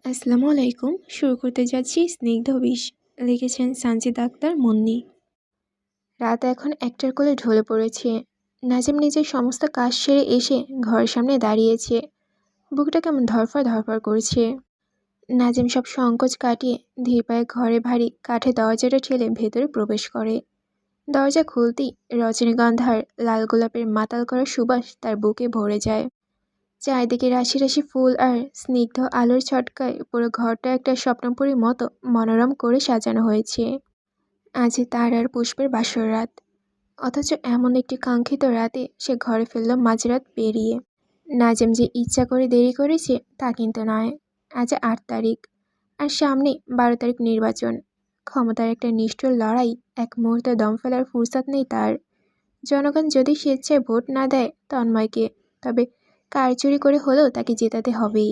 আসসালামু আলাইকুম। শুরু করতে যাচ্ছি স্নিগ্ধ বিষ। লিখেছেন সানজিদ আক্তার মুন্নি। রাত এখন একটার কোলে ঢলে পড়েছে। নাজিম নিজের সমস্ত কাজ সেরে এসে ঘরের সামনে দাঁড়িয়েছে। বুকটা কেমন ধরফর ধরফর করছে। নাজিম সব সংকোচ কাটিয়ে ধীর পায়ে ঘরে ভারী কাঠের দরজাটা ঠেলে ভেতরে প্রবেশ করে। দরজা খুলতেই রজনীগন্ধার লাল গোলাপের মাতাল করা সুবাস তার বুকে ভরে যায়। চারিদিকে রাশি রাশি ফুল আর স্নিগ্ধ আলোর ছটকায় পুরো ঘরটা একটা স্বপ্নপুরীর মতো মনোরম করে সাজানো হয়েছে। আজ তার আর পুষ্পের বাসর রাত, অথচ এমন একটি কাঙ্ক্ষিত রাতে সে ঘরে ফিরল মাঝরাত পেরিয়ে। নাজিম যে ইচ্ছা করে দেরি করেছে তা কিন্তু নয়। আজ 8 তারিখ, আর সামনে 12 তারিখ নির্বাচন। ক্ষমতার একটা নিষ্ঠুর লড়াই, এক মুহূর্তে দম ফেলার ফুরসত নেই তার। জনগণ যদি স্বেচ্ছায় ভোট না দেয় তন্ময়কে, তবে কারচুরি করে হলেও তাকে জেতাতে হবেই।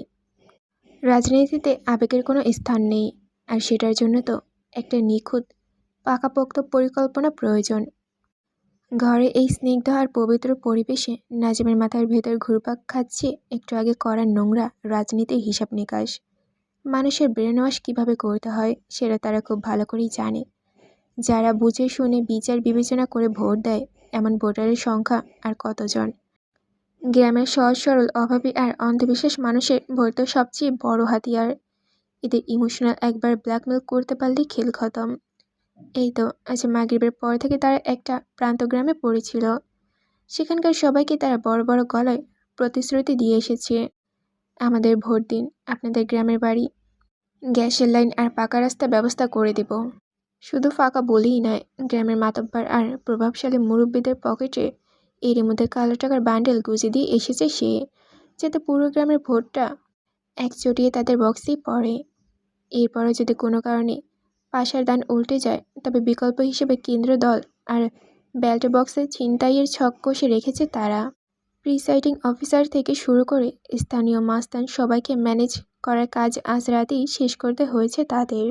রাজনীতিতে আবেগের কোনো স্থান নেই, আর সেটার জন্য তো একটা নিখুঁত পাকাপোক্ত পরিকল্পনা প্রয়োজন। ঘরে এই স্নিগ্ধ আর পবিত্র পরিবেশে নাজিমের মাথার ভেতর ঘুরপাক খাচ্ছে একটু আগে করার নোংরা রাজনীতির হিসাব নিকাশ। মানুষের ব্রেন ওয়াশ কীভাবে করতে হয় সেটা তারা খুব ভালো করেই জানে। যারা বুঝে শুনে বিচার বিবেচনা করে ভোট দেয়, এমন ভোটারের সংখ্যা আর কতজন। গ্রামের সহজ সরল অভাবী আর অন্ধবিশ্বাস মানুষের ভোট তো সবচেয়ে বড় হাতিয়ার। এদের ইমোশনাল একবার ব্ল্যাকমেল করতে পারলেই খেল খতম। এই তো আজ মাগরিবের পর থেকে তারা একটা প্রান্ত গ্রামে পড়েছিল। সেখানকার সবাইকে তারা বড় বড় গলায় প্রতিশ্রুতি দিয়ে এসেছে, আমাদের ভোট দিন, আপনাদের গ্রামের বাড়ি, গ্যাসের লাইন আর পাকা রাস্তা ব্যবস্থা করে দেব। শুধু ফাঁকা বলেই নয়, গ্রামের মাতব্বর আর প্রভাবশালী মুরব্বীদের পকেটে এরই মধ্যে কালো টাকার বান্ডেল গুঁজে দিয়ে এসেছে সে, যাতে পুরো গ্রামের ভোটটা একচটিয়ে তাদের বক্সেই পড়ে। এরপরও যদি কোনো কারণে পাশার দান উল্টে যায়, তবে বিকল্প হিসেবে কেন্দ্র দল আর ব্যালট বক্সে ছিনতাইয়ের ছক কষে রেখেছে তারা। প্রিসাইডিং অফিসার থেকে শুরু করে স্থানীয় মাস্তান সবাইকে ম্যানেজ করার কাজ আজ রাতেই শেষ করতে হয়েছে তাদের।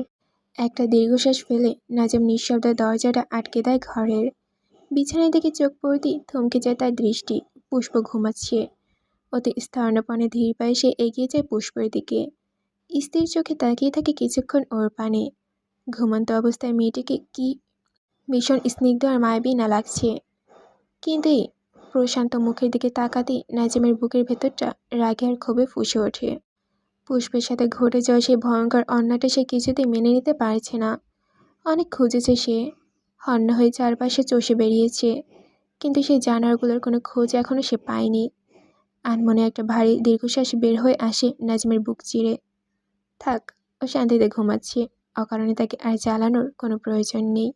একটা দীর্ঘশ্বাস ফেলে নাজিম নিঃশব্দে দরজাটা আটকে দেয় ঘরের। বিছানায় দিকে চোখ পড়তেই থমকে যায় তার দৃষ্টি। পুষ্প ঘুমাচ্ছে। অতি স্তর্ণপণে ধীর পায়ে সে এগিয়ে যায় পুষ্পের দিকে। স্থির চোখে তাকিয়ে থাকে কিছুক্ষণ ওর পানে। ঘুমন্ত অবস্থায় মেয়েটিকে কি ভীষণ স্নিগ্ধ আর মায়াবী না লাগছে। কিন্তু এই প্রশান্ত মুখের দিকে তাকাতেই নাজিমের বুকের ভেতরটা রাগে আর ক্ষোভে ফুঁসে ওঠে। পুষ্পের সাথে ঘটে যাওয়া সেই ভয়ঙ্কর অন্যায়টা সে কিছুতেই মেনে নিতে পারছে না। অনেক খুঁজেছে সে, হন্য হয়ে চারপাশে চষে বেরিয়েছে, কিন্তু সেই জানোয়ারগুলোর কোনো খোঁজ এখনও সে পায়নি। আনমনে একটা ভারী দীর্ঘশ্বাস বের হয়ে আসে নাজিমের বুক চিরে। থাক, ও শান্তিতে ঘুমাচ্ছে, অকারণে তাকে আর জ্বালানোর কোনো প্রয়োজন নেই।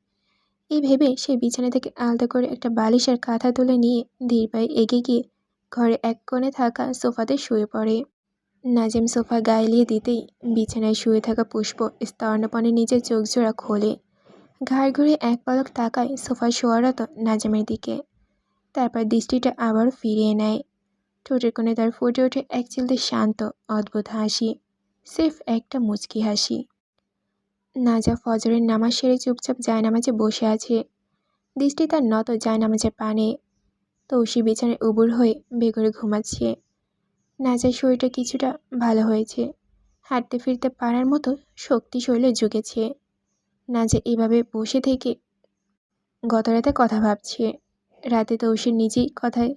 এই ভেবে সে বিছানা থেকে আলাদা করে একটা বালিশ আর কাঁথা তুলে নিয়ে ধীর পায়ে এগিয়ে গিয়ে ঘরে এক কোণে থাকা সোফাতে শুয়ে পড়ে। নাজিম সোফা গায়ে দিতেই বিছানায় শুয়ে থাকা পুষ্প স্তর্ণপণে নিজের চোখ জোড়া খোলে। ঘাড় ঘুরে এক পলক তাকায় সোফায় শোয়ারত নাজিমের দিকে, তারপর দৃষ্টিটা আবার ফিরিয়ে নেয়। ঠোঁটের কোণে তার ফুটে ওঠে এক চিলতে শান্ত অদ্ভুত হাসি, সির্ফ একটা মুচকি হাসি। নাজা ফজরের নামাজ সেরে চুপচাপ জায়নামাজে বসে আছে। দৃষ্টি তার নত জায়নামাজের পানে। তৌসি বিছানায় উবুর হয়ে বেঘরে ঘুমাচ্ছে। নাজার শরীরটা কিছুটা ভালো হয়েছে, হাঁটতে ফিরতে পারার মতো শক্তি শরীরে জুগেছে। নাজা এভাবে বসে থেকে গত রাতে কথা ভাবছে। রাতে তৌসির নিজেই কথায়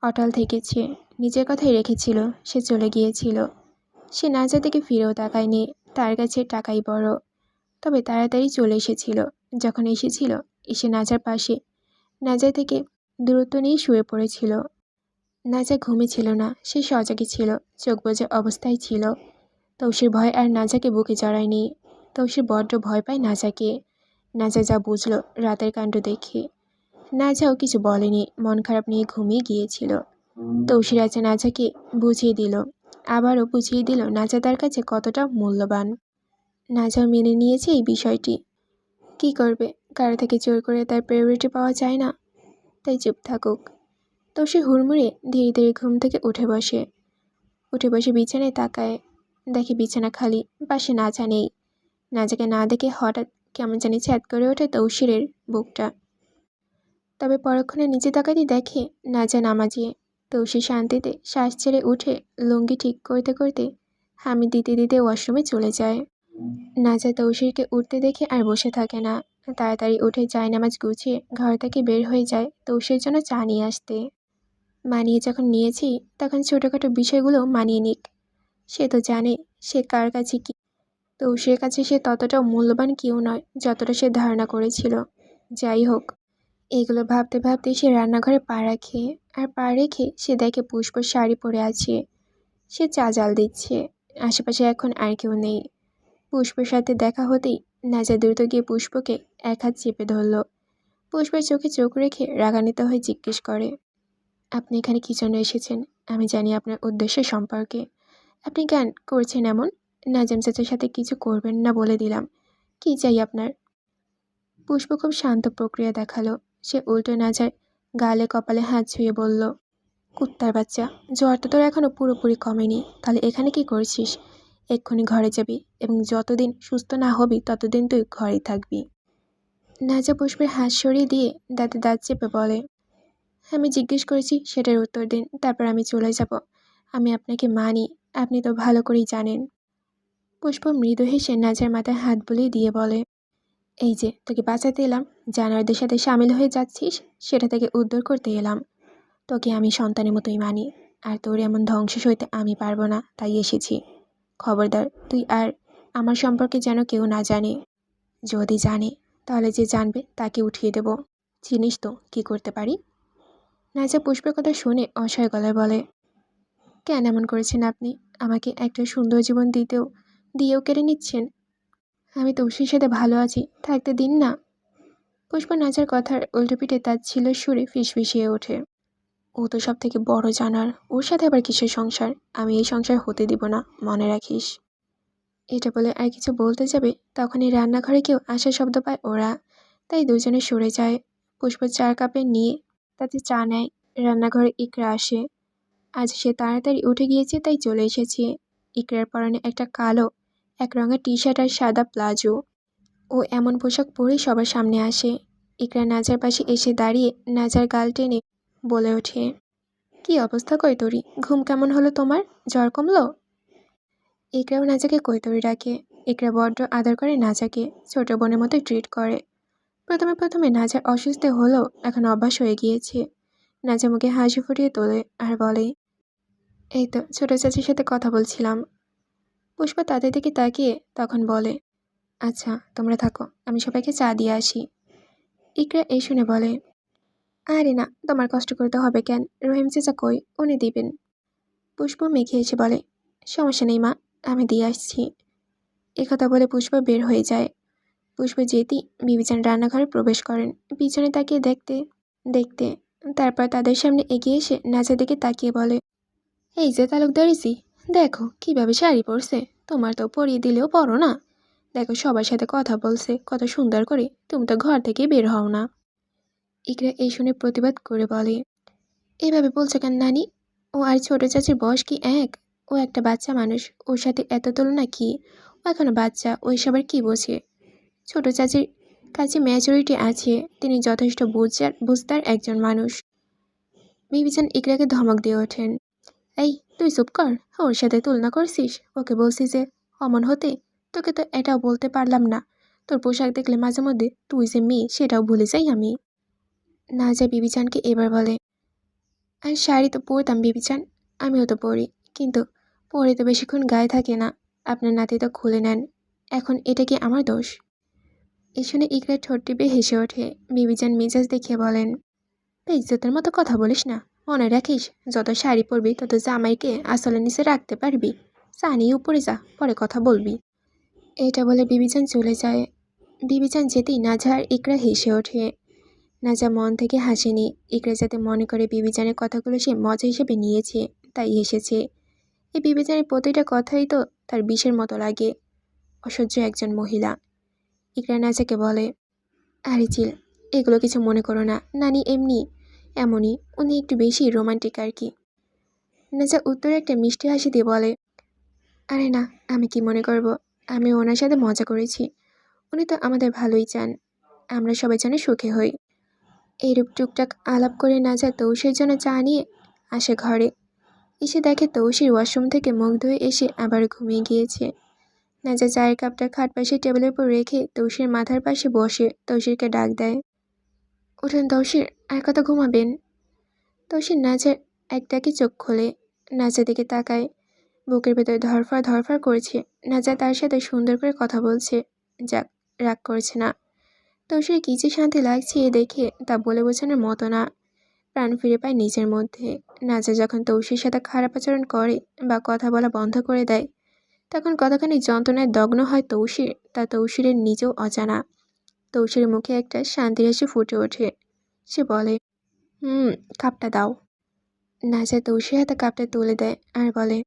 অটল থেকেছে, নিজের কথাই রেখেছিল। সে চলে গিয়েছিল। সে নাজার দিকে ফিরেও তাকায়নি, তার কাছে টাকাই বড়। তবে তাড়াতাড়ি চলে এসেছিল। যখন এসেছিল, এসে নাজার পাশে নাজা থেকে দূরত্ব নিয়ে শুয়ে পড়েছিল। নাজা ঘুমিয়েছিল না, সে সজাগে ছিল, চোখ বোঝা অবস্থায় ছিল। তৌসির ভয় আর নাজাকে বুকে জড়ায়নি। তৌসির বড্ড ভয় পায় নাজাকে। নাজা যা বুঝল রাতের কাণ্ড দেখে। নাজাও কিছু বলেনি, মন খারাপ নিয়ে ঘুমিয়ে গিয়েছিল। তৌসির আছে নাজাকে বুঝিয়ে দিল, আবারও বুঝিয়ে দিল নাজা তার কাছে কতটা মূল্যবান। নাজাও মেনে নিয়েছে এই বিষয়টি। কি করবে, কারো থেকে জোর করে তার প্রায়োরিটি পাওয়া যায় না, তাই চুপ থাকুক। তো সে হুড়মুড়ে ধীরে ধীরে ঘুম থেকে উঠে বসে বিছানায় তাকায়। দেখে বিছানা খালি, পাশে নাজা নেই। নাজাকে না দেখে হঠাৎ কেমন জানি ছ্যাদ করে ওঠে তৌসিরের বুকটা। তবে পরক্ষণে নিচে তাকাতেই দেখে নাজা নামাজে। তৌসির শান্তিতে শ্বাস ছেড়ে উঠে লুঙ্গি ঠিক করতে করতে হামি দিতে দিতে ওয়াশরুমে চলে যায়। নাজা তৌসিরকে উঠতে দেখে আর বসে থাকে না, তাড়াতাড়ি উঠে জায়নামাজ গুছিয়ে ঘর থেকে বের হয়ে যায় তৌসির জন্য চা নিয়ে আসতে। মানিয়ে যখন নিয়েছি তখন ছোটোখাটো বিষয়গুলো মানিয়ে নিক। সে তো জানে সে কার কাছে কি। তৌসিরের কাছে সে ততটাও মূল্যবান কেউ নয় যতটা সে ধারণা করেছিল। যাই হোক, এগুলো ভাবতে ভাবতে সে রান্নাঘরে পা রাখে, আর পা রেখে সে দেখে পুষ্প শাড়ি পরে আছে। সে চা জাল দিচ্ছে। আশেপাশে এখন আর কেউ নেই। পুষ্পের সাথে দেখা হতেই নাজা দ্রুত গিয়ে পুষ্পকে এক হাত চেপে ধরল। পুষ্পের চোখে চোখ রেখে রাগান্বিত হয়ে জিজ্ঞেস করে, আপনি এখানে কী জন্য এসেছেন? আমি জানি আপনার উদ্দেশ্য সম্পর্কে। আপনি কেন করছেন এমন? নাজাম চাচার সাথে কিছু করবেন না বলে দিলাম। কি চাই আপনার? পুষ্প খুব শান্ত প্রক্রিয়া দেখালো। সে উল্টো নাজার গালে কপালে হাত ছুঁয়ে বলল, কুত্তার বাচ্চা, জ্বর তো তোর এখনো পুরোপুরি কমেনি, তাহলে এখানে কি করছিস? এক্ষুনি ঘরে যাবি, এবং যতদিন সুস্থ না হবি ততদিন তুই ঘরেই থাকবি। নাজা পুষ্পের হাত সরিয়ে দিয়ে দাঁতে দাঁত চেপে বলে, আমি জিজ্ঞেস করেছি সেটার উত্তর দিন, তারপর আমি চলে যাব। আমি আপনাকে মানি, আপনি তো ভালো করেই জানেন। পুষ্প মৃদু হেসে নাজার মাথায় হাত বুলিয়ে দিয়ে বলে, এই যে তোকে বাঁচাতে এলাম, জানোয়ারদের সাথে সামিল হয়ে যাচ্ছিস সেটা থেকে উদ্ধার করতে এলাম। তোকে আমি সন্তানের মতোই মানি, আর তোর এমন ধ্বংস সইতে আমি পারবো না, তাই এসেছি। খবরদার তুই আর আমার সম্পর্কে যেন কেউ না জানে। যদি জানে তাহলে যে জানবে তাকে উঠিয়ে দেব। চিনিস তো কী করতে পারি? নাজা পুষ্পের কথা শুনে অসহায় গলায় বলে, কেন এমন করেছেন আপনি? আমাকে একটা সুন্দর জীবন দিয়েও কেড়ে নিচ্ছেন। আমি তৌসির সাথে ভালো আছি, থাকতে দিন না। পুষ্প নাজার কথার উল্টোপিঠে তার ছিল সুরে ফিসফিসিয়ে ওঠে, ও তো সব থেকে বড় জানার, ওর সাথে আবার কিসের সংসার? আমি এই সংসার হতে দিব না, মনে রাখিস। এটা বলে আর কিছু বলতে যাবে তখনই রান্নাঘরে কেউ আসার শব্দ পায় ওরা, তাই দুজনে সরে যায়। পুষ্প চার কাপে নিয়ে তাতে চা নেয়। রান্নাঘরে ইকরা আসে। আজ সে তাড়াতাড়ি উঠে গিয়েছে তাই চলে এসেছে। ইকরার পরনে একটা কালো এক রঙের টি শার্ট আর সাদা প্লাজো। ও এমন পোশাক পরেই সবার সামনে আসে। ইকরা নাজার পাশে এসে দাঁড়িয়ে নাজার গাল টেনে বলে ওঠে, কি অবস্থা কৈতরী, ঘুম কেমন হলো তোমার? জ্বর কমলো? ইকরাও নাজাকে কৈতরী ডাকে। ইকরা বড্ড আদর করে নাজাকে, ছোট বোনের মতো ট্রিট করে। প্রথমে প্রথমে নাজার অসুস্থ হলেও এখন অভ্যাস হয়ে গিয়েছে। নাজা মুখে হাসি ফুটিয়ে তোলে আর বলে, এই তো ছোট চাচির সাথে কথা বলছিলাম। পুষ্পা তাদের দিকে তাকিয়ে তখন বলে, আচ্ছা তোমরা থাকো, আমি সবাইকে চা দিয়ে আসি। ইকরা এই শুনে বলে, আরে না, তোমার কষ্ট করতে হবে কেন? রহিম চেঁচা কই, উনি দিবেন। পুষ্প মেখে এসে বলে, সমস্যা নেই মা, আমি দিয়ে আসছি। একথা বলে পুষ্প বের হয়ে যায়। পুষ্প যেতেই বিবিচান রান্নাঘরে প্রবেশ করেন, পিছনে তাকিয়ে দেখতে দেখতে তারপর তাদের সামনে এগিয়ে এসে নাচার দিকে তাকিয়ে বলে, এই যে তালুকদারিসি, দেখো কিভাবে শাড়ি পরছে, তোমার তো পরিয়ে দিলেও পরো না। দেখো সবার সাথে কথা বলছে কত সুন্দর করে, তুমি তো ঘর থেকে বের হও না। ইকরা এই শুনে প্রতিবাদ করে বলে, এভাবে বলছো কেন নানি? ও আর ছোট চাচির বয়স কি এক? ও একটা বাচ্চা মানুষ, ওর সাথে এত তুলনা কি? ও এখনো বাচ্চা, ওই সবার কি বোঝে? ছোট চাচির কাছে ম্যাচুরিটি আছে, তিনি যথেষ্ট বুঝতার একজন মানুষ। বিবিচান ইকরাকে ধমক দিয়ে ওঠেন, এই তুই চুপ কর, ওর সাথে তুলনা করছিস? ওকে বলছি যে অমন হতে, তোকে তো এটাও বলতে পারলাম না। তোর পোশাক দেখলে মাঝে মধ্যে তুই যে মেয়ে সেটাও ভুলে যাই আমি। নাজা বিবিচানকে এবার বলে, আর শাড়ি তো পরতাম বিবিচান, আমিও তো পরি, কিন্তু পরে তো বেশিক্ষণ গায়ে থাকে না। আপনার নাতি তো খুলে নেন, এখন এটা কি আমার দোষ? এই শুনে ইকরা ঠোঁট টিপে হেসে ওঠে। বিবিচান মেজাজ দেখিয়ে বলেন, বেইজ্জতের মতো কথা বলিস না, মনে রাখিস যত শাড়ি পরবি তত জামাইকে আসলে নিচে রাখতে পারবি। চা নিয়ে উপরে যা, পরে কথা বলবি। এটা বলে বিবিচান চলে যায়। বিবিচান যেতেই নাজা আর ইকরা হেসে ওঠে। নাজা মন থেকে হাসেনি, ইকরা যাতে মনে করে বিবিচানের কথাগুলো সে মজা হিসেবে নিয়েছে তাই হেসেছে। এই বিবিচানের প্রতিটা কথাই তো তার বিষের মতো লাগে। অসহ্য একজন মহিলা। ইকরা নাজাকে বলে, আরে চিল, এগুলো কিছু মনে করো না, নানি এমনই, উনি একটু বেশি রোমান্টিক আর কি। নাজা উত্তরে একটা মিষ্টি হাসি দিয়ে বলে, আরে না, আমি কি মনে করব, আমি ওনার সাথে মজা করেছি। উনি তো আমাদের ভালোই চান, আমরা সবাই যেন সুখে হই। এইরূপ টুকটাক আলাপ করে নাজা তৌসের জন্য চা নিয়ে আসে ঘরে। এসে দেখে তৌসির ওয়াশরুম থেকে মুখ ধুয়ে এসে আবার ঘুমিয়ে গিয়েছে। নাজা চায়ের কাপটা খাট পাশে টেবিলের উপর রেখে তৌসির মাথার পাশে বসে তৌসিরকে ডাক দেয়। উঠুন তৌসির, আর কত ঘুমাবেন? তৌসির নাজার এক ডাকে চোখ খোলে। নাজা দিকে তাকায়। বুকের ভেতর ধরফর ধরফর করছে। নাজা তার সাথে সুন্দর করে কথা বলছে। যাক, রাগ করছে না। তৌসির কি যে শান্তি লাগছে এ দেখে তা বলে বোঝানোর মতো না। প্রাণ ফিরে পায় নিজের মধ্যে। নাজা যখন তৌসির সাথে খারাপ আচরণ করে বা কথা বলা বন্ধ করে দেয়, তখন কতখানি যন্ত্রণায় দগ্ন হয় তৌসির, তা তৌসিরের নিজেও অজানা। তৌসিরের মুখে একটা শান্তির হাসি ফুটে ওঠে। সে বলে, কাপটা দাও। নাজা তৌসির হাতে কাপটা তুলে দেয় আর বলে,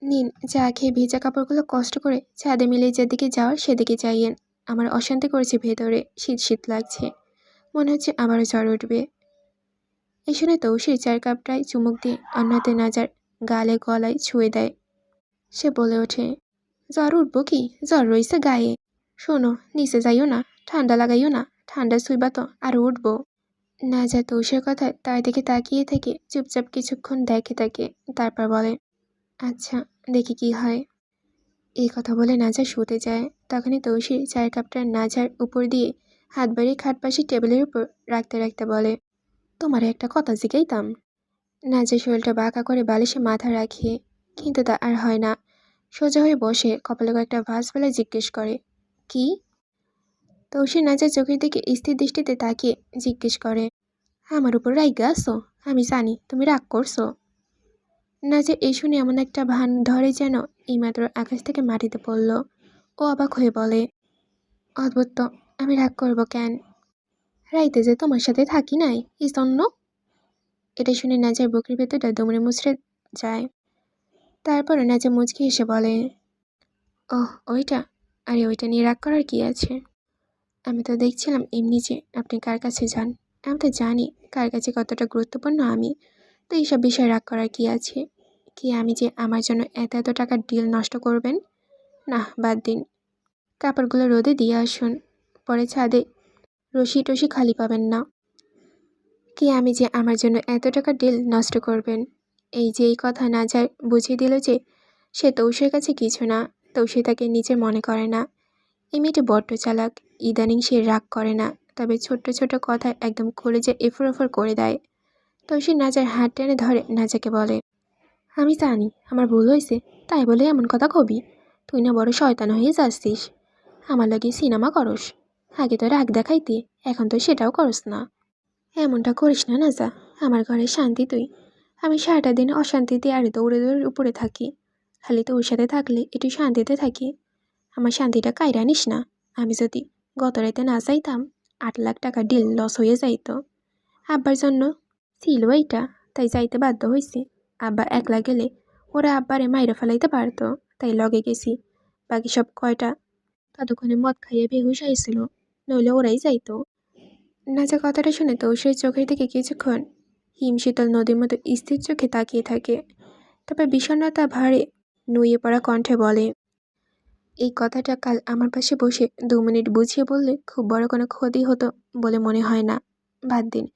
নিন, চা খেয়ে ভেজা কাপড়গুলো কষ্ট করে ছাদে মিলে যেদিকে যাওয়ার সেদিকে যাইয়েন। আমার অশান্তি করেছে ভেতরে, শীত শীত লাগছে, মনে হচ্ছে আবারও জ্বর উঠবে। এই শুনে তৌসির চায়ের কাপটায় চুমুক দিয়ে অন্য হাতে নাজার গালে গলায় ছুঁয়ে দেয়। সে বলে ওঠে, জ্বর উঠবো কি, জ্বর রইছে গায়ে। শোনো, নিচে যাইও না, ঠান্ডা লাগাইও না, ঠান্ডা শুইবা তো আরও উঠবো। নাজা তৌসির কথায় তার দিকে তাকিয়ে থেকে চুপচাপ কিছুক্ষণ দেখে তাকে, তারপর বলে, আচ্ছা, দেখি কি হয়। এই কথা বলে নাজা শুতে যায়। তখনই তৌসির চায়ের কাপটা নাজার উপর দিয়ে হাত বাড়িয়ে খাট পাশে টেবিলের উপর রাখতে রাখতে বলে, তোমার একটা কথা জিগাইতাম। নাজা শরীরটা বাঁকা করে বালিশে মাথা রাখে, কিন্তু তা আর হয় না। সোজা হয়ে বসে কপালে কয়েকটা ভাঁজ ফেলে জিজ্ঞেস করে, কি? তৌসির নাজার চোখের দিকে স্থির দৃষ্টিতে তাকিয়ে জিজ্ঞেস করে, আমার উপর রাইগা আসো? আমি জানি তুমি রাগ করছো। নাজা এই শুনে এমন একটা ভান ধরে যেন এইমাত্র আকাশ থেকে মাটিতে পড়ল। ও অবাক হয়ে বলে, অদ্ভুত তো, আমি রাগ করবো কেন? রাইতে যে তোমার সাথে থাকি নাই এই জন্য। এটা শুনে নাজার বুকের ভেতরটা দুমড়ে মুচড়ে যায়। তারপরে নাজা মুচকি এসে বলে, ওহ ওইটা? আরে ওইটা নিয়ে রাগ করার কি আছে? আমি তো দেখছিলাম এমনি যে আপনি কার কাছে যান। আমি তো জানি কার কাছে কতটা গুরুত্বপূর্ণ আমি, তো এইসব বিষয়ে রাগ করার কি আছে? কি আমি যে আমার জন্য এত এত টাকার ডিল নষ্ট করবেন? না, বাদ দিন। কাপড়গুলো রোদে দিয়ে আসুন, পরে ছাদে রশি টসি খালি পাবেন না। কি আমি যে আমার জন্য এত টাকার ডিল নষ্ট করবেন? এই যে এই কথা না যায় বুঝিয়ে দিল যে সে তৌসির কাছে কিছু না, তৌসি তাকে নিজের মনে করে না। এই মেয়েটি বড্ড চালাক। ইদানিং সে রাগ করে না, তবে ছোট্ট ছোট কথায় একদম কলেজে এফর ওফর করে দেয়। তৌসি নাজার হাত টেনে ধরে নাজাকে বলে, আমি জানি আমার ভুল হয়েছে, তাই বলে এমন কথা কবি? তুই না বড় শয়তান হয়ে যাচ্ছিস। আমার লাগে সিনেমা করস, আগে তো রাগ দেখাইতে, এখন তো সেটাও করস না। এমনটা করিস না নাজা, আমার ঘরে শান্তি তুই। আমি সারাটা দিন অশান্তিতে আর দৌড়ে দৌড়ে উপরে থাকি, খালি তোর সাথে থাকলে একটু শান্তিতে থাকি। আমার শান্তিটা কাইরা নিস না। আমি যদি গত রাতে না যাইতাম, 8 লাখ টাকা ডিল লস হয়ে যাইতো। আব্বার জন্য ছিল এইটা, তাই যাইতে বাধ্য হয়েছি। আব্বা একলা গেলে ওরা আব্বারে মাইরে ফেলাইতে পারতো, তাই লগে গেছি। বাকি সব কয়টা ততক্ষণে মদ খাইয়ে বেহুশ হয়েছিল, নইলে ওরাই যাইতো। নাজা কথাটা শুনে তৌসির চোখের দিকে কিছুক্ষণ হিমশীতল নদীর মতো স্থির চোখে তাকিয়ে থাকে। তবে বিষণ্ণতা ভারে নুয়ে পড়া কণ্ঠে বলে, এই কথাটা কাল আমার পাশে বসে 2 মিনিট বুঝিয়ে বললে খুব বড় কোনো ক্ষতি হতো বলে মনে হয় না। বাদ দিন,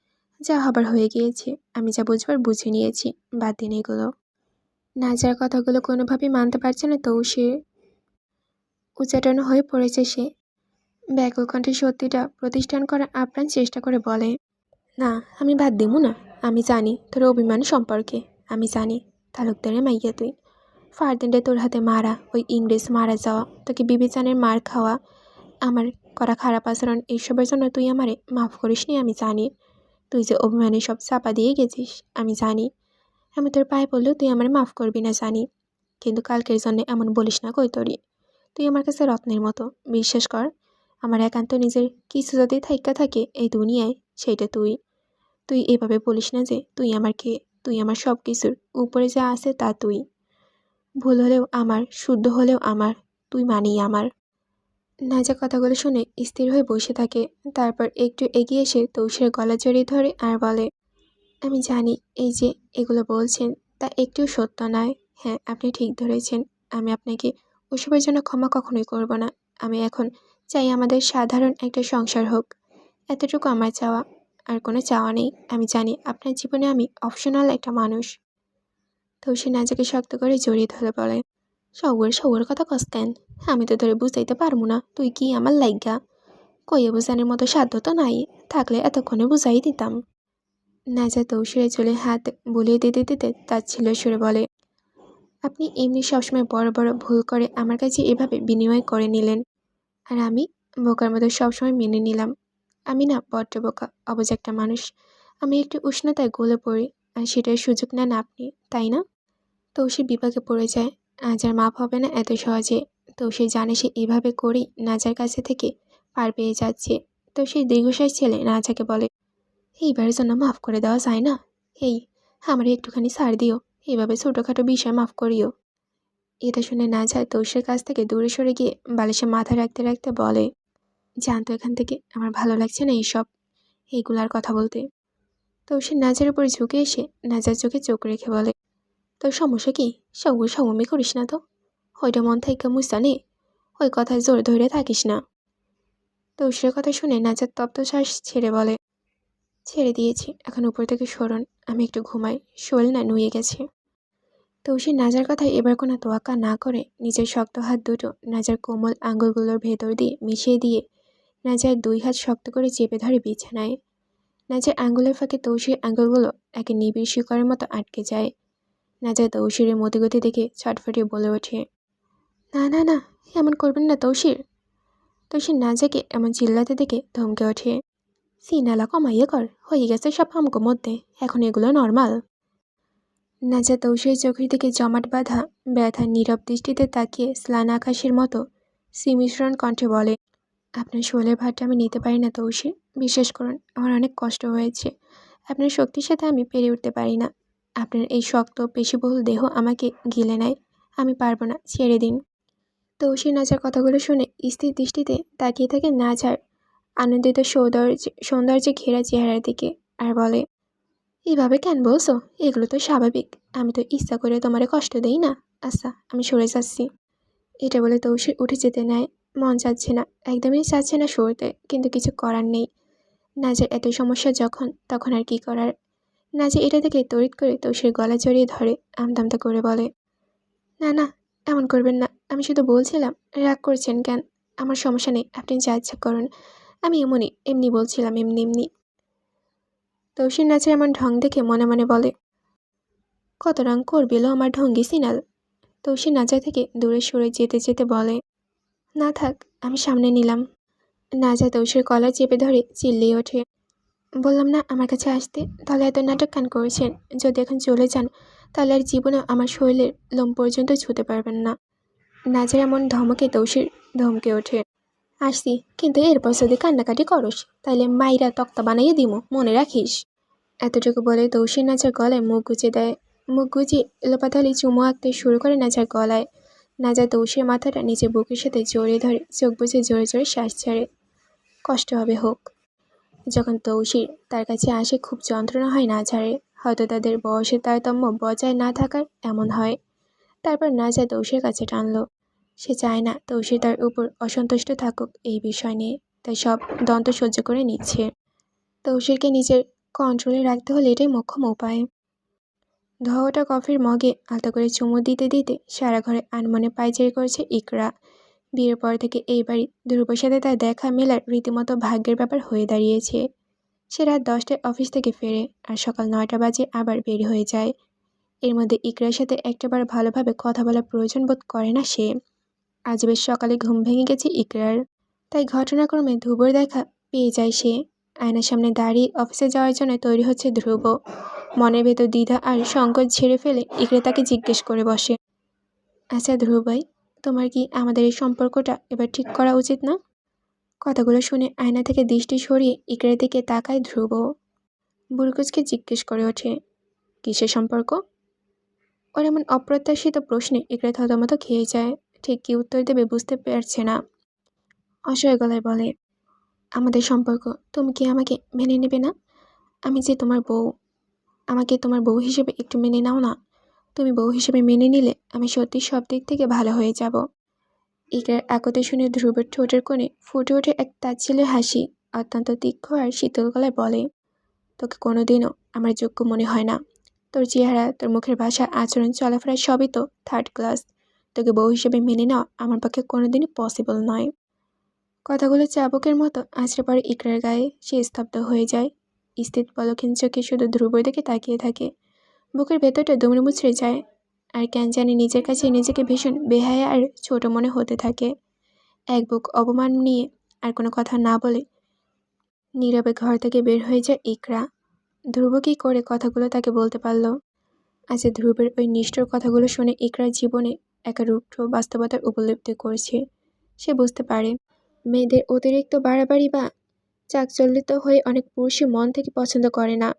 যা হবার হয়ে গিয়েছে, আমি যা বুঝবার বুঝে নিয়েছি, বাদ দিন এগুলো। নাজার কথাগুলো কোনোভাবেই মানতে পারছে না তৌসির। উচাটন হয়ে পড়েছে সে। ব্যাকুল কণ্ঠে সত্যিটা প্রতিষ্ঠান করার আপ্রাণ চেষ্টা করে বলে, না, আমি বাদ দিমু না। আমি জানি তোর অভিমান সম্পর্কে, আমি জানি তালুকদারের মাইয়া তুই। ফারদিনটা তোর হাতে মারা, ওই ইংরেজ মারা যাওয়া, তোকে বিবেচনের মার খাওয়া, আমার করা খারাপ আচরণ, এইসবের জন্য তুই আমারে মাফ করিস নি। আমি জানি তুই যে অভিমানে সব চাপা দিয়ে গেছিস, আমি জানি। আমি তোর পায়ে পড়লেও তুই আমার মাফ করবি না জানি, কিন্তু কালকের জন্য এমন বলিস না কই তোরই। তুই আমার কাছে রত্নের মতো, বিশ্বাস কর। আমার একান্ত নিজের কিছু যদি থাইকা থাকে এই দুনিয়ায়, সেইটা তুই। তুই এভাবে বলিস না যে তুই আমার কে। তুই আমার সব কিছুর উপরে যা আছে তা তুই। ভুল হলেও আমার, শুদ্ধ হলেও আমার, তুই মানেই আমার। নাজা কথাগুলো শুনে স্থির হয়ে বসে থাকে। তারপর একটু এগিয়ে এসে তৌসির গলা জড়িয়ে ধরে আর বলে, আমি জানি এই যে এগুলো বলছেন তা একটু সত্য নয়। হ্যাঁ, আপনি ঠিক ধরেছেন। আমি আপনাকে ওসবের জন্য ক্ষমা কখনোই করব না। আমি এখন চাই আমাদের সাধারণ একটা সংসার হোক, এতটুকু আমার চাওয়া। আর কোনো চাওয়া নেই। আমি জানি আপনার জীবনে আমি অপশনাল একটা মানুষ। তৌসি নাজাকে শক্ত করে জড়িয়ে ধরে বলে, সউর কথা কস কেন? আমি তো ধরে বুঝাইতে পারবো না তুই কি আমার লাইগা। কইয়ে বুঝানোর মতো সাধ্য তো নাই, থাকলে এতক্ষণে বুঝাই দিতাম। নাজা তৌসিরের চুলে হাত বুলিয়ে দিতে দিতে তাচ্ছিল্য সুরে বলে, আপনি এমনি সবসময় বড় বড় ভুল করে আমার কাছে এভাবে বিনিময় করে নিলেন, আর আমি বোকার মতো সবসময় মেনে নিলাম। আমি না বড্ড বোকা, অবুঝ একটা মানুষ। আমি একটু উষ্ণতায় গলে পড়ি, আর সেটার সুযোগ নেন আপনি, তাই না? তৌসি বিপাকে পড়ে যায়। আজ আর মাপ হবে না এত সহজে। তৌসি জানে সে এভাবে করেই নাজার কাছে থেকে পার পেয়ে যাচ্ছে। তো সেই দীর্ঘশ্বাস ছেলে নাজাকে বলে, এইবারের জন্য মাফ করে দেওয়া যায় না? এই, আমার একটুখানি ছাড় দিও, এইভাবে ছোটোখাটো বিষয় মাফ করিও। এটা শুনে নাজা তৌসির কাছ থেকে দূরে সরে গিয়ে বালিশে মাথা রাখতে রাখতে বলে, জানতো এখান থেকে, আমার ভালো লাগছে না এইসব, এইগুলার কথা বলতে। তৌসি নাজার উপর ঝুঁকে এসে নাজার চোখে চোখ রেখে বলে, তোর সমস্যা কি? সাউমি করিস না তো, ওইটা মন থেকে মুসা নে, ওই কথায় জোর ধরে থাকিস না। তৌসির কথা শুনে নাজার তপ্ত শ্বাস ছেড়ে বলে, ছেড়ে দিয়েছি, এখন উপর থেকে সরুন, আমি একটু ঘুমাই, শোল না নুয়ে গেছে। তৌসি নাজার কথায় এবার কোনো তোয়াক্কা না করে নিজের শক্ত হাত দুটো নাজার কোমল আঙুলগুলোর ভেতর দিয়ে মিশিয়ে দিয়ে নাজার দুই হাত শক্ত করে চেপে ধরে বিছানায়। নাজার আঙুলের ফাঁকে তৌসির আঙুলগুলো একে নিবিড় শিকড়ের মতো আটকে যায়। নাজার তৌসিরের মতিগতি দেখে ছটফটিয়ে বলে ওঠে, না না না, এমন করবেন না তৌসির। তৌসির নাজাকে এমন চিল্লাতে দেখে ধমকে ওঠে, সিনালা কমাইয়ে কর, হয়ে গেছে সব আমগো মধ্যে, এখন এগুলো নর্মাল। নাজা তৌসির চোখের দিকে জমাট বাঁধা ব্যথা নীরব দৃষ্টিতে তাকিয়ে স্লান আকাশের মতো সিমিশ্রণ কণ্ঠে বলে, আপনার শোলের ভারটা আমি নিতে পারি না তৌসির, বিশ্বাস করুন আমার অনেক কষ্ট হয়েছে, আপনার শক্তির সাথে আমি পেরে উঠতে পারি না, আপনার এই শক্ত পেশিবহুল দেহ আমাকে গিলে নেয়, আমি পারবো না, ছেড়ে দিন। তৌসির নাজার কথাগুলো শুনে স্থির দৃষ্টিতে তাকিয়ে থাকে নাজার আনন্দিত সৌন্দর্যে ঘেরা চেহারার দিকে, আর বলে, এভাবে কেন বলছো? এগুলো তো স্বাভাবিক, আমি তো ইচ্ছা করে তোমারে কষ্ট দেই না। আচ্ছা, আমি সরে যাচ্ছি। এটা বলে তৌসির উঠে যেতে নেয়। মন চাচ্ছে না, একদমই চাচ্ছে না সরতে, কিন্তু কিছু করার নেই। নাজের এত সমস্যা যখন, তখন আর কি করার। নাজে এটা দেখে তড়িৎ করে তৌসির গলা জড়িয়ে ধরে আমদামতা করে বলে, না না, এমন করবেন না, আমি শুধু বলছিলাম, রাগ করছেন কেন? আমার সমস্যা নেই, আপনি যা ইচ্ছা করুন, আমি এমনি বলছিলাম, এমনি এমনি। তৌসির নাচের এমন ঢং দেখে মনে মনে বলে, কত রং করবিল আমার ঢঙ্গি সিনাল। তৌসির নাচা থেকে দূরে সরে যেতে যেতে বলে, না থাক, আমি সামনে নিলাম। নাজা তৌসির কলার চেপে ধরে চিল্লিয়ে ওঠে, বললাম না আমার কাছে আসতে, তাহলে এত নাটক কেন করেছেন? যদি এখন চলে যান তাহলে আর জীবনে আমার শরীরের লোম পর্যন্ত ছুঁতে পারবেন না। নাজার এমন ধমকে তৌসির ধমকে ওঠে, আসছি, কিন্তু এরপর যদি কান্নাকাটি করস তাইলে মাইরা তক্তা বানাইয়ে দিমো, মনে রাখিস। এতটুকু বলে তৌসির নাজার গলায় মুখ গুজে দেয়। মুখ গুজিয়ে এলোপাতালি চুমো আঁকতে শুরু করে নাজার গলায়। নাজা তৌসির মাথাটা নিচে বুকের সাথে জড়িয়ে ধরে চোখ বুজে জোরে জোরে শ্বাস ছাড়ে। কষ্ট হবে হোক। যখন তৌসির তার কাছে আসে খুব যন্ত্রণা হয় নাজারে, হয়তো তাদের বয়সের তারতম্য বজায় না থাকার এমন হয়। তারপর নাজা তৌসির কাছে টানলো। সে চায় না তৌসির তার উপর অসন্তুষ্ট থাকুক এই বিষয় নিয়ে, তাই সব দ্বন্দ্ব সহ্য করে নিচ্ছে। তৌসিরকে নিজের কন্ট্রোলে রাখতে হলে এটাই মোক্ষম উপায়। ধোয়াটা কফির মগে আলতো করে চুমু দিতে দিতে সারা ঘরে আনমনে পায়চারি করেছে ইকরা। বিয়ের পর থেকে এই বাড়ি ধ্রুবর সাথে তার দেখা মেলার রীতিমতো ভাগ্যের ব্যাপার হয়ে দাঁড়িয়েছে। সে রাত 10টায় অফিস থেকে ফেরে আর সকাল 9টা বাজে আবার বের হয়ে যায়। এর মধ্যে ইকরার সাথে একটাবার ভালোভাবে কথা বলার প্রয়োজন বোধ করে না সে। আজ বেশ সকালে ঘুম ভেঙে গেছে ইকরার, তাই ঘটনাক্রমে ধ্রুবর দেখা পেয়ে যায় সে। আয়নার সামনে দাঁড়িয়ে অফিসে যাওয়ার জন্য তৈরি হচ্ছে ধ্রুব। মনের ভেতর দ্বিধা আর সংকোচ ঝেড়ে ফেলে ইকরা তাকে জিজ্ঞেস করে বসে, আচ্ছা ধ্রুব ভাই, তোমার কি আমাদের এই সম্পর্কটা এবার ঠিক করা উচিত না? কথাগুলো শুনে আয়না থেকে দৃষ্টি সরিয়ে ইকরার দিকে তাকায় ধ্রুব। বুড়কুচকে জিজ্ঞেস করে ওঠে, কিসের সম্পর্ক? ওর এমন অপ্রত্যাশিত প্রশ্নে ইকরা থতমত খেয়ে যায়। ঠিক কি উত্তর দেবে বুঝতে পারছে না। অসহায় গলায় বলে, আমাদের সম্পর্ক তুমি কি আমাকে মেনে নেবে না? আমি যে তোমার বউ, আমাকে তোমার বউ হিসেবে একটু মেনে নাও না। তুমি বউ হিসেবে মেনে নিলে আমি সত্যি সব দিক থেকে ভালো হয়ে যাব। ইকরার একতে শুনে ধ্রুবের ঠোঁটের কোণে ফুটে ওঠে এক তাচ্ছিল্যের হাসি। অত্যন্ত তীক্ষ্ণ আর শীতল গলায় বলে, তোকে কোনোদিনও আমার যোগ্য মনে হয় না। তোর চেহারা, তোর মুখের ভাষা, আচরণ, চলাফেরা সবই তো থার্ড ক্লাস। তোকে বউ হিসেবে মেনে নেওয়া আমার পক্ষে কোনোদিনই পসিবল নয়। কথাগুলো চাবুকের মতো আছড়ে পড়ে ইকরার গায়ে। সে স্তব্ধ হয়ে যায়। স্থির পলকহীন চোখে শুধু ধ্রুবের দিকে তাকিয়ে থাকে। বুকের ভেতরটা দুমড়ে মুচড়ে যায়। আর কেন জানি নিজের কাছে নিজেকে ভীষণ বেহায়া আর ছোট মনে হতে থাকে। এক বুক অপমান নিয়ে আর কোনো কথা না বলে নীরবে ঘর থেকে বের হয়ে যায় ইকরা। ধ্রুব কী করে কথাগুলো তাকে বলতে পারল? আজ ধ্রুবের ওই নিষ্ঠুর কথাগুলো শুনে ইকরার জীবনে একা রুক্ষ বাস্তবতার উপলব্ধি করছে। সে বুঝতে পারে, মেয়েদের অতিরিক্ত বাড়াবাড়ি বা চাকচল্যিত হয়ে অনেক পুরুষই মন থেকে পছন্দ করে না।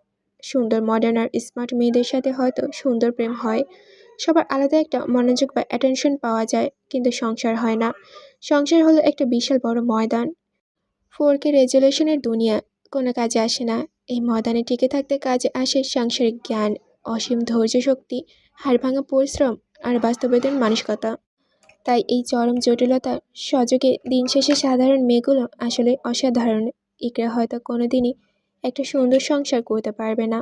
সুন্দর, মডার্ন আর স্মার্ট মেয়েদের সাথে হয়তো সুন্দর প্রেম হয়। সবার আলাদা একটা মনোযোগ বা অ্যাটেনশন পাওয়া যায়, কিন্তু সংসার হয় না। সংসার হলো একটা বিশাল বড় ময়দান। 4K রেজুলেশনের দুনিয়া, কোনো কাজে আসে না। এই ময়দানে টিকে থাকতে কাজে আসে সাংসারিক জ্ঞান, অসীম ধৈর্য শক্তি, হাড়ভাঙা পরিশ্রম আর বাস্তবতার মানসিকতা। তাই এই চরম জটিলতার সযোগে দিন শেষে সাধারণ মেয়েগুলো আসলে অসাধারণ। ইকরা হয়তো কোনোদিনই একটা সুন্দর সংসার করতে পারবে না।